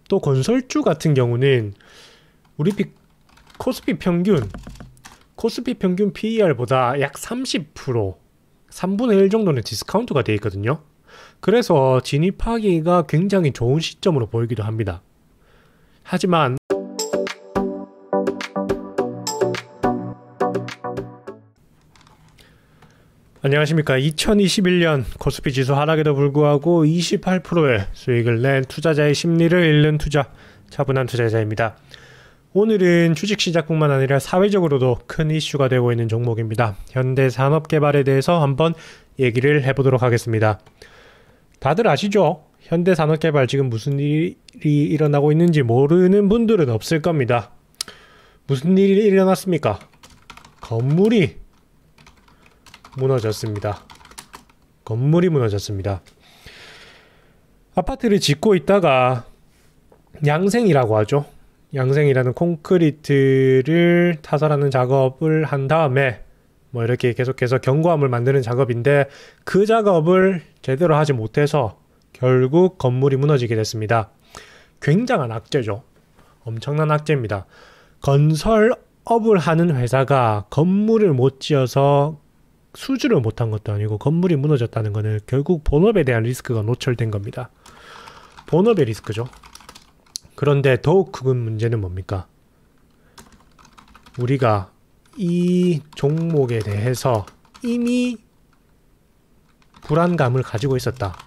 또 건설주 같은 경우는 우리 코스피 평균 PER보다 약 30%, 3분의 1 정도는 디스카운트가 되어 있거든요. 그래서 진입하기가 굉장히 좋은 시점으로 보이기도 합니다. 하지만 안녕하십니까. 2021년 코스피 지수 하락에도 불구하고 28%의 수익을 낸 투자자의 심리를 읽는 투자, 차분한 투자자입니다. 오늘은 주식시장뿐만 아니라 사회적으로도 큰 이슈가 되고 있는 종목입니다. 현대산업개발에 대해서 한번 얘기를 해보도록 하겠습니다. 다들 아시죠? 현대산업개발 지금 무슨 일이 일어나고 있는지 모르는 분들은 없을 겁니다. 무슨 일이 일어났습니까? 건물이 무너졌습니다. 아파트를 짓고 있다가 양생이라고 하죠. 양생이라는 콘크리트를 타설하는 작업을 한 다음에 뭐 이렇게 계속해서 견고함을 만드는 작업인데 그 작업을 제대로 하지 못해서 결국 건물이 무너지게 됐습니다. 굉장한 악재죠. 엄청난 악재입니다. 건설업을 하는 회사가 건물을 못 지어서 수주를 못한 것도 아니고 건물이 무너졌다는 것은 결국 본업에 대한 리스크가 노출된 겁니다. 본업의 리스크죠. 그런데 더욱 큰 문제는 뭡니까? 우리가 이 종목에 대해서 이미 불안감을 가지고 있었다.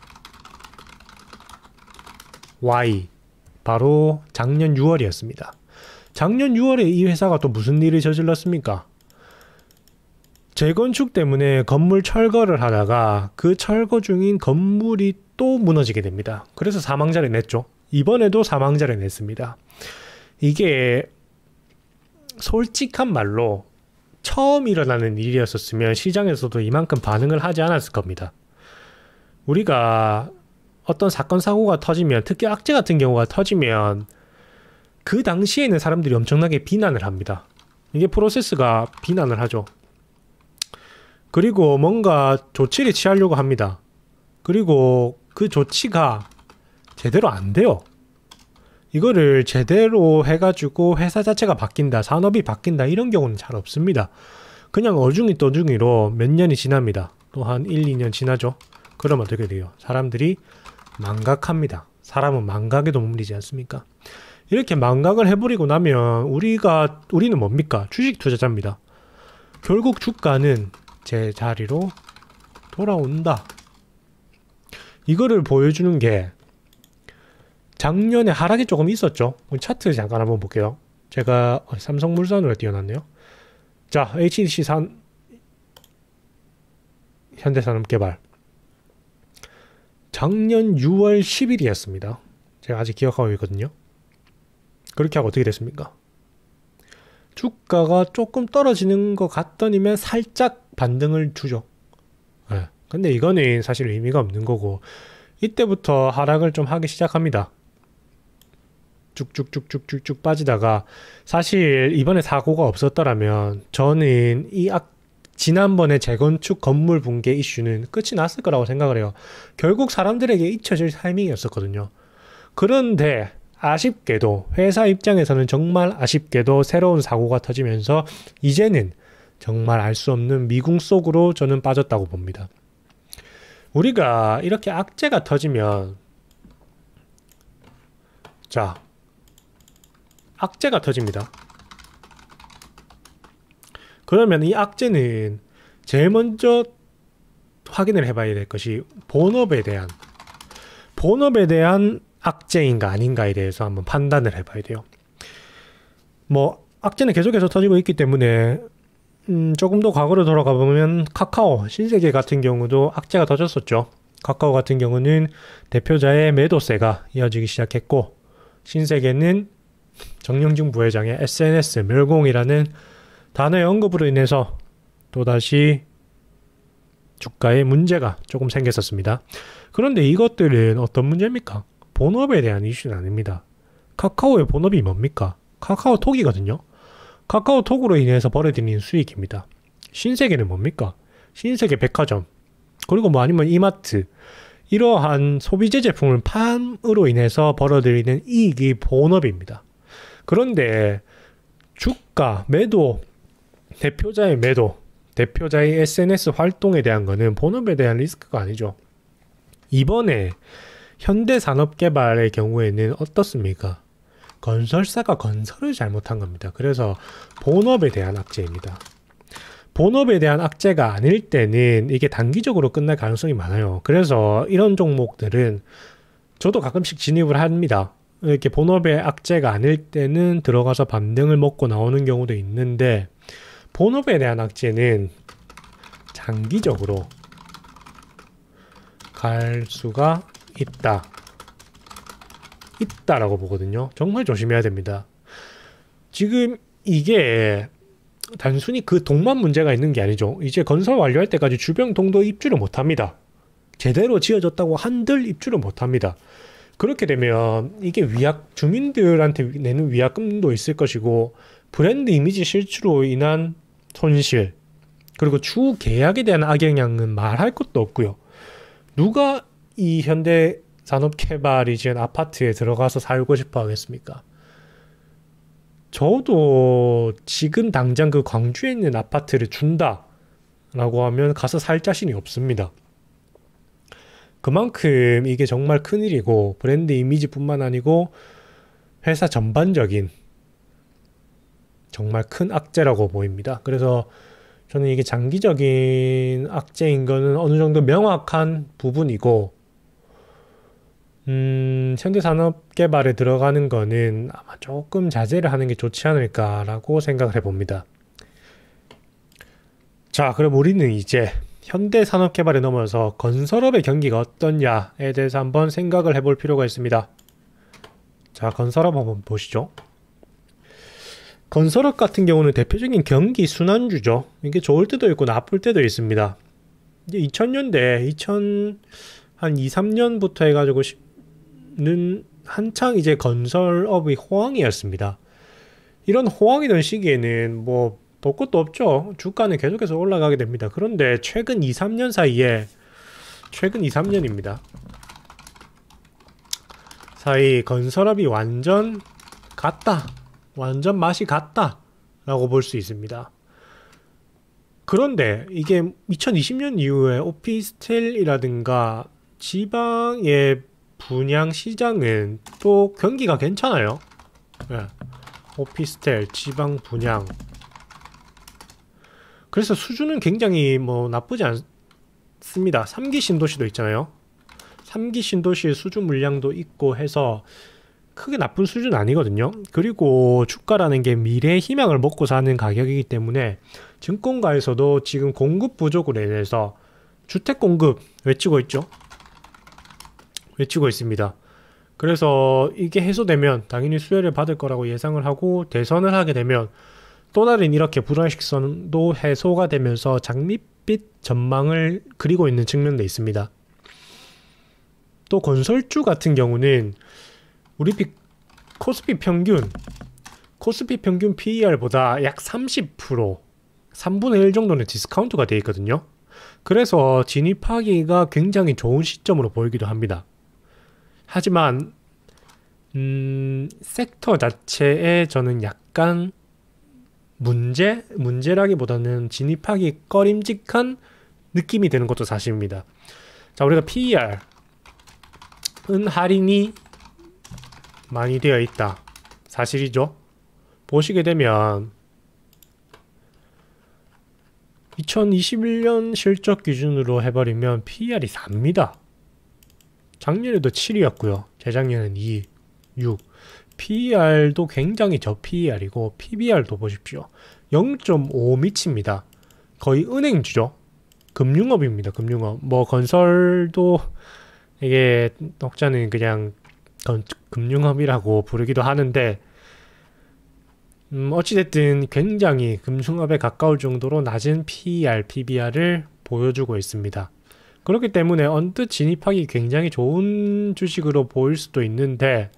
Y. 바로 작년 6월이었습니다. 작년 6월에 이 회사가 또 무슨 일을 저질렀습니까? 재건축 때문에 건물 철거를 하다가 그 철거 중인 건물이 또 무너지게 됩니다. 그래서 사망자를 냈죠. 이번에도 사망자를 냈습니다. 이게 솔직한 말로 처음 일어나는 일이었었으면 시장에서도 이만큼 반응을 하지 않았을 겁니다. 우리가 어떤 사건 사고가 터지면, 특히 악재 같은 경우가 터지면 그 당시에는 사람들이 엄청나게 비난을 합니다. 이게 프로세스가 비난을 하죠. 그리고 뭔가 조치를 취하려고 합니다. 그리고 그 조치가 제대로 안 돼요. 이거를 제대로 해가지고 회사 자체가 바뀐다, 산업이 바뀐다, 이런 경우는 잘 없습니다. 그냥 어중이 떠중이로 몇 년이 지납니다. 또 한 1, 2년 지나죠. 그러면 어떻게 돼요? 사람들이 망각합니다. 사람은 망각에 도 머무르지 않습니까? 이렇게 망각을 해버리고 나면 우리는 뭡니까? 주식 투자자입니다. 결국 주가는 제 자리로 돌아온다. 이거를 보여주는 게 작년에 하락이 조금 있었죠. 차트 잠깐 한번 볼게요. 제가 삼성물산으로 띄워놨네요. 자, HDC 현대산업개발 작년 6월 10일이었습니다. 제가 아직 기억하고 있거든요. 그렇게 하고 어떻게 됐습니까? 주가가 조금 떨어지는 것 같더니면 살짝 반등을 주죠. 네. 근데 이거는 사실 의미가 없는 거고, 이때부터 하락을 좀 하기 시작합니다. 쭉쭉쭉쭉쭉 빠지다가, 사실 이번에 사고가 없었더라면 저는 지난번에 재건축 건물 붕괴 이슈는 끝이 났을 거라고 생각을 해요. 결국 사람들에게 잊혀질 타이밍이었었거든요. 그런데 아쉽게도 회사 입장에서는 정말 아쉽게도 새로운 사고가 터지면서 이제는 정말 알 수 없는 미궁 속으로 저는 빠졌다고 봅니다. 우리가 이렇게 악재가 터지면, 자, 악재가 터집니다. 그러면 이 악재는 제일 먼저 확인을 해봐야 될 것이 본업에 대한 악재인가 아닌가에 대해서 한번 판단을 해봐야 돼요. 뭐 악재는 계속해서 터지고 있기 때문에 조금 더 과거로 돌아가 보면 카카오, 신세계 같은 경우도 악재가 터졌었죠. 카카오 같은 경우는 대표자의 매도세가 이어지기 시작했고, 신세계는 정영진 부회장의 SNS 멸공이라는 단어의 언급으로 인해서 또다시 주가에 문제가 조금 생겼었습니다. 그런데 이것들은 어떤 문제입니까? 본업에 대한 이슈는 아닙니다. 카카오의 본업이 뭡니까? 카카오톡이거든요. 카카오톡으로 인해서 벌어들이는 수익입니다. 신세계는 뭡니까? 신세계 백화점, 그리고 뭐 아니면 이마트. 이러한 소비재 제품을 팜으로 인해서 벌어들이는 이익이 본업입니다. 그런데 주가, 매도, 대표자의 매도, 대표자의 SNS 활동에 대한 거는 본업에 대한 리스크가 아니죠. 이번에 현대산업개발의 경우에는 어떻습니까? 건설사가 건설을 잘못한 겁니다. 그래서 본업에 대한 악재입니다. 본업에 대한 악재가 아닐 때는 이게 단기적으로 끝날 가능성이 많아요. 그래서 이런 종목들은 저도 가끔씩 진입을 합니다. 이렇게 본업의 악재가 아닐 때는 들어가서 반등을 먹고 나오는 경우도 있는데, 본업에 대한 악재는 장기적으로 갈 수가 있다라고 보거든요. 정말 조심해야 됩니다. 지금 이게 단순히 그 동만 문제가 있는 게 아니죠. 이제 건설 완료할 때까지 주변 동도 입주를 못합니다. 제대로 지어졌다고 한들 입주를 못합니다. 그렇게 되면 이게 주민들한테 내는 위약금도 있을 것이고, 브랜드 이미지 실추로 인한 손실, 그리고 추후 계약에 대한 악영향은 말할 것도 없고요. 누가 이 현대산업개발이 지은 아파트에 들어가서 살고 싶어 하겠습니까? 저도 지금 당장 그 광주에 있는 아파트를 준다라고 하면 가서 살 자신이 없습니다. 그만큼 이게 정말 큰일이고, 브랜드 이미지뿐만 아니고 회사 전반적인 정말 큰 악재라고 보입니다. 그래서 저는 이게 장기적인 악재인 거는 어느 정도 명확한 부분이고, 현대산업개발에 들어가는 거는 아마 조금 자제를 하는 게 좋지 않을까라고 생각을 해봅니다. 자, 그럼 우리는 이제 현대산업개발에 넘어서 건설업의 경기가 어떠냐에 대해서 한번 생각을 해볼 필요가 있습니다. 자, 건설업 한번 보시죠. 건설업 같은 경우는 대표적인 경기 순환주죠. 이게 좋을 때도 있고 나쁠 때도 있습니다. 이제 2000년대, 한 2, 3년부터 해가지고는 한창 이제 건설업의 호황이었습니다. 이런 호황이던 시기에는 뭐 볼 것도 없죠. 주가는 계속해서 올라가게 됩니다. 그런데 최근 2, 3년 사이에, 최근 2, 3년입니다. 사이 건설업이 완전 맛이 갔다 라고 볼 수 있습니다. 그런데 이게 2020년 이후에 오피스텔이라든가 지방의 분양 시장은 또 경기가 괜찮아요. 네. 오피스텔, 지방 분양. 그래서 수준은 굉장히 뭐 나쁘지 않습니다. 3기 신도시도 있잖아요. 3기 신도시의 수주 물량도 있고 해서 크게 나쁜 수준 아니거든요. 그리고 주가라는 게 미래의 희망을 먹고 사는 가격이기 때문에 증권가에서도 지금 공급 부족으로 인해서 주택 공급 외치고 있습니다. 그래서 이게 해소되면 당연히 수혜를 받을 거라고 예상을 하고, 대선을 하게 되면 또 다른 이렇게 불안식선도 해소가 되면서 장밋빛 전망을 그리고 있는 측면도 있습니다. 또 건설주 같은 경우는 우리 코스피 평균 PER보다 약 30%, 3분의 1 정도는 디스카운트가 되어 있거든요. 그래서 진입하기가 굉장히 좋은 시점으로 보이기도 합니다. 하지만 섹터 자체에 저는 약간 문제라기보다는 진입하기 꺼림직한 느낌이 드는 것도 사실입니다. 자, 우리가 PER은 할인이 많이 되어 있다, 사실이죠. 보시게 되면 2021년 실적 기준으로 해버리면 PER이 4입니다. 작년에도 7이었고요. 재작년엔 2, 6. PER도 굉장히 저PER이고 PBR도 보십시오. 0.5 미칩니다. 거의 은행주죠. 금융업입니다. 금융업. 뭐 건설도 이게 독자는 그냥 금융업이라고 부르기도 하는데, 어찌됐든 굉장히 금융업에 가까울 정도로 낮은 PER, PBR을 보여주고 있습니다. 그렇기 때문에 언뜻 진입하기 굉장히 좋은 주식으로 보일 수도 있는데,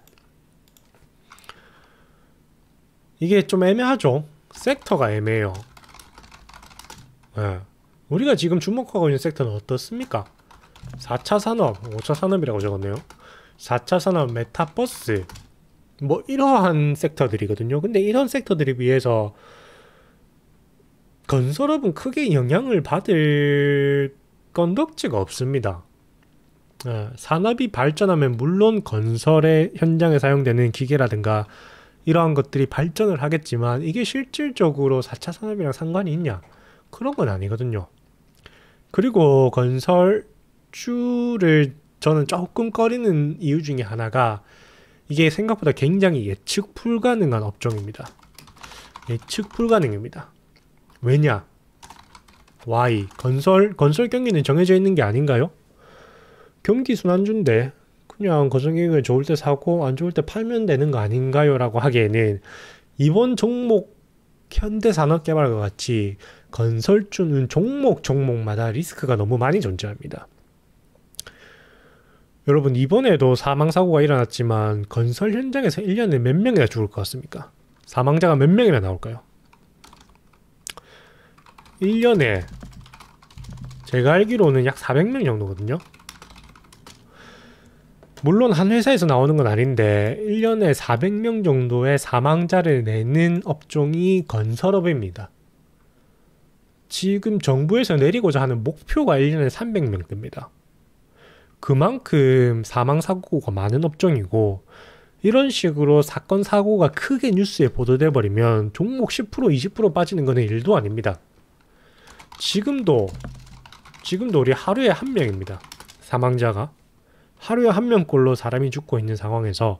이게 좀 애매하죠. 섹터가 애매해요. 네. 우리가 지금 주목하고 있는 섹터는 어떻습니까? 4차 산업, 5차 산업이라고 적었네요. 4차 산업, 메타버스, 뭐 이러한 섹터들이거든요. 근데 이런 섹터들에 비해서 건설업은 크게 영향을 받을 건덕지가 없습니다. 산업이 발전하면 물론 건설의 현장에 사용되는 기계라든가 이러한 것들이 발전을 하겠지만 이게 실질적으로 4차 산업이랑 상관이 있냐? 그런 건 아니거든요. 그리고 건설주를 저는 조금 꺼리는 이유 중에 하나가 이게 생각보다 굉장히 예측 불가능한 업종입니다. 예측 불가능입니다. 왜냐? Why? 건설 경기는 정해져 있는 게 아닌가요? 경기 순환주인데 그냥 건설 경기가 좋을 때 사고 안 좋을 때 팔면 되는 거 아닌가요? 라고 하기에는 이번 종목 현대산업개발과 같이 건설주는 종목마다 리스크가 너무 많이 존재합니다. 여러분 이번에도 사망사고가 일어났지만 건설 현장에서 1년에 몇 명이나 죽을 것 같습니까? 사망자가 몇 명이나 나올까요? 1년에 제가 알기로는 약 400명 정도거든요. 물론 한 회사에서 나오는 건 아닌데 1년에 400명 정도의 사망자를 내는 업종이 건설업입니다. 지금 정부에서 내리고자 하는 목표가 1년에 300명대입니다. 그만큼 사망사고가 많은 업종이고 이런 식으로 사건 사고가 크게 뉴스에 보도돼 버리면 종목 10% 20% 빠지는 거는 일도 아닙니다. 지금도 우리 하루에 한 명입니다. 사망자가 하루에 한 명꼴로 사람이 죽고 있는 상황에서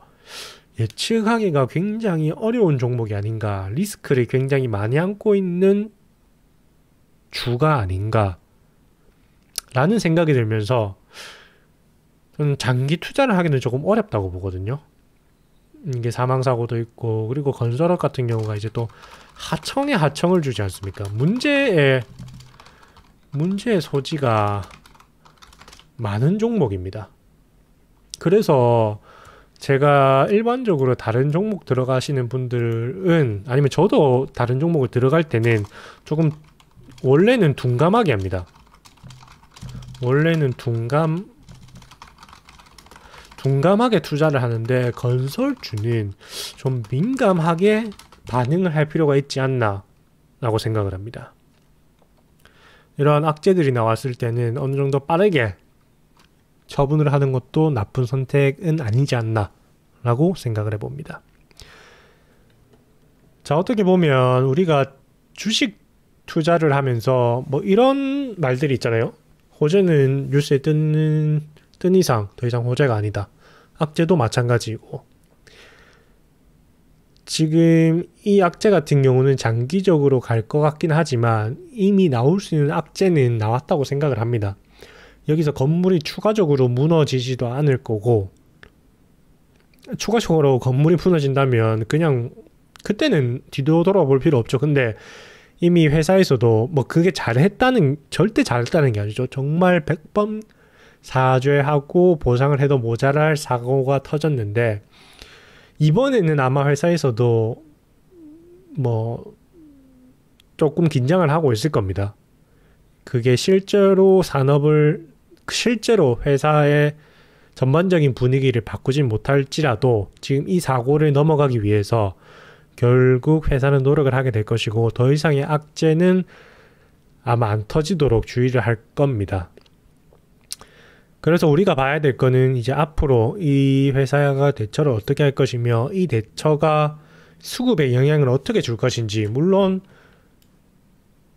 예측하기가 굉장히 어려운 종목이 아닌가, 리스크를 굉장히 많이 안고 있는 주가 아닌가 라는 생각이 들면서 저는 장기 투자를 하기는 조금 어렵다고 보거든요. 이게 사망사고도 있고, 그리고 건설업 같은 경우가 이제 또 하청에 하청을 주지 않습니까? 문제의 소지가 많은 종목입니다. 그래서 제가 일반적으로 다른 종목 들어가시는 분들은, 아니면 저도 다른 종목을 들어갈 때는 조금 원래는 둔감하게 합니다. 원래는 둔감하게 투자를 하는데 건설주는 좀 민감하게 반응을 할 필요가 있지 않나 라고 생각을 합니다. 이러한 악재들이 나왔을 때는 어느 정도 빠르게 처분을 하는 것도 나쁜 선택은 아니지 않나 라고 생각을 해봅니다. 자, 어떻게 보면 우리가 주식 투자를 하면서 뭐 이런 말들이 있잖아요. 호재는 뉴스에 뜬 이상 더 이상 호재가 아니다. 악재도 마찬가지고, 지금 이 악재 같은 경우는 장기적으로 갈 것 같긴 하지만 이미 나올 수 있는 악재는 나왔다고 생각을 합니다. 여기서 건물이 추가적으로 무너지지도 않을 거고, 추가적으로 건물이 무너진다면 그냥 그때는 뒤도 돌아볼 필요 없죠. 근데 이미 회사에서도 뭐 그게 절대 잘했다는 게 아니죠. 정말 100번 사죄하고 보상을 해도 모자랄 사고가 터졌는데, 이번에는 아마 회사에서도 뭐 조금 긴장을 하고 있을 겁니다. 그게 실제로 회사의 전반적인 분위기를 바꾸진 못할지라도 지금 이 사고를 넘어가기 위해서 결국 회사는 노력을 하게 될 것이고, 더 이상의 악재는 아마 안 터지도록 주의를 할 겁니다. 그래서 우리가 봐야 될 거는 이제 앞으로 이 회사가 대처를 어떻게 할 것이며, 이 대처가 수급에 영향을 어떻게 줄 것인지. 물론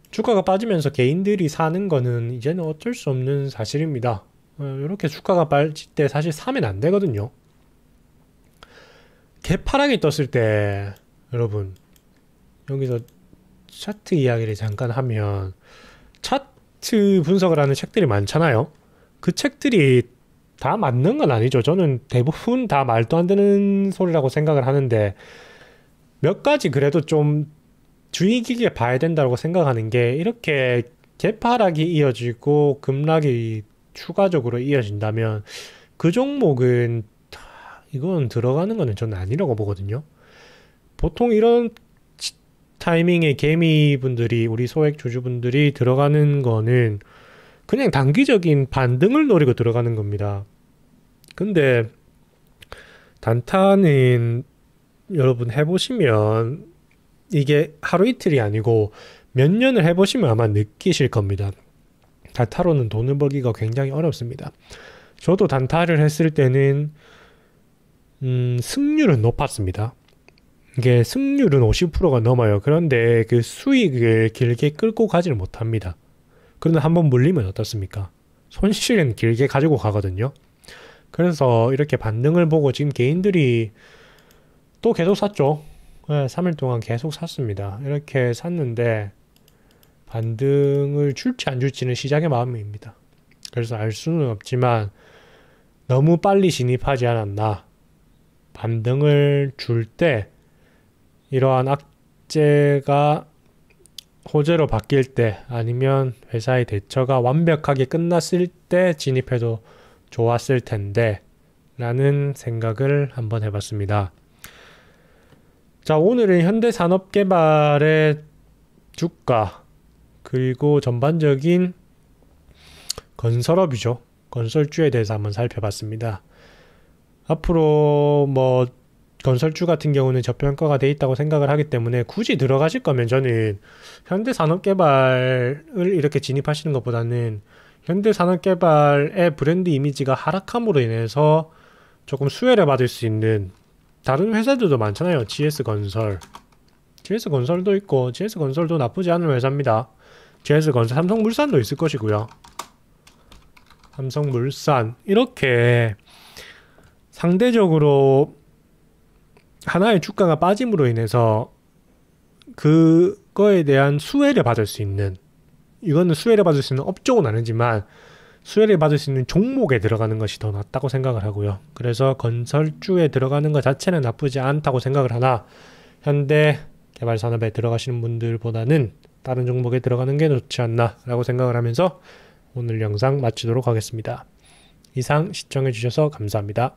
주가가 빠지면서 개인들이 사는 거는 이제는 어쩔 수 없는 사실입니다. 이렇게 주가가 빠질 때 사실 사면 안 되거든요. 개파락이 떴을 때, 여러분 여기서 차트 이야기를 잠깐 하면, 차트 분석을 하는 책들이 많잖아요. 그 책들이 다 맞는 건 아니죠. 저는 대부분 다 말도 안 되는 소리라고 생각을 하는데, 몇 가지 그래도 좀 주의 깊게 봐야 된다고 생각하는 게, 이렇게 개파락이 이어지고 급락이 추가적으로 이어진다면 그 종목은 이건 들어가는 거는 저는 아니라고 보거든요. 보통 이런 타이밍에 개미분들이, 우리 소액 주주분들이 들어가는 거는 그냥 단기적인 반등을 노리고 들어가는 겁니다. 근데 단타는 여러분 해보시면 이게 하루 이틀이 아니고 몇 년을 해보시면 아마 느끼실 겁니다. 단타로는 돈을 벌기가 굉장히 어렵습니다. 저도 단타를 했을 때는 승률은 높았습니다. 이게 승률은 50%가 넘어요. 그런데 그 수익을 길게 끌고 가지를 못합니다. 그러나 한번 물리면 어떻습니까? 손실은 길게 가지고 가거든요. 그래서 이렇게 반등을 보고 지금 개인들이 또 계속 샀죠. 네, 3일 동안 계속 샀습니다. 이렇게 샀는데 반등을 줄지 안 줄지는 시장의 마음입니다. 그래서 알 수는 없지만 너무 빨리 진입하지 않았나. 반등을 줄 때 이러한 악재가 호재로 바뀔 때 아니면 회사의 대처가 완벽하게 끝났을 때 진입해도 좋았을 텐데 라는 생각을 한번 해봤습니다. 자, 오늘은 현대산업개발의 주가 그리고 전반적인 건설업이죠. 건설주에 대해서 한번 살펴봤습니다. 앞으로 뭐 건설주 같은 경우는 저평가가 돼 있다고 생각을 하기 때문에 굳이 들어가실 거면 저는 현대산업개발을 이렇게 진입하시는 것보다는 현대산업개발의 브랜드 이미지가 하락함으로 인해서 조금 수혜를 받을 수 있는 다른 회사들도 많잖아요. GS건설. GS건설도 있고 GS건설도 나쁘지 않은 회사입니다. GS건설, 삼성물산도 있을 것이고요. 삼성물산 이렇게 상대적으로 하나의 주가가 빠짐으로 인해서 그거에 대한 수혜를 받을 수 있는, 이거는 수혜를 받을 수 있는 업종은 아니지만 수혜를 받을 수 있는 종목에 들어가는 것이 더 낫다고 생각을 하고요. 그래서 건설주에 들어가는 것 자체는 나쁘지 않다고 생각을 하나 현대 개발 산업에 들어가시는 분들보다는 다른 종목에 들어가는 게 좋지 않나 라고 생각을 하면서 오늘 영상 마치도록 하겠습니다. 이상 시청해 주셔서 감사합니다.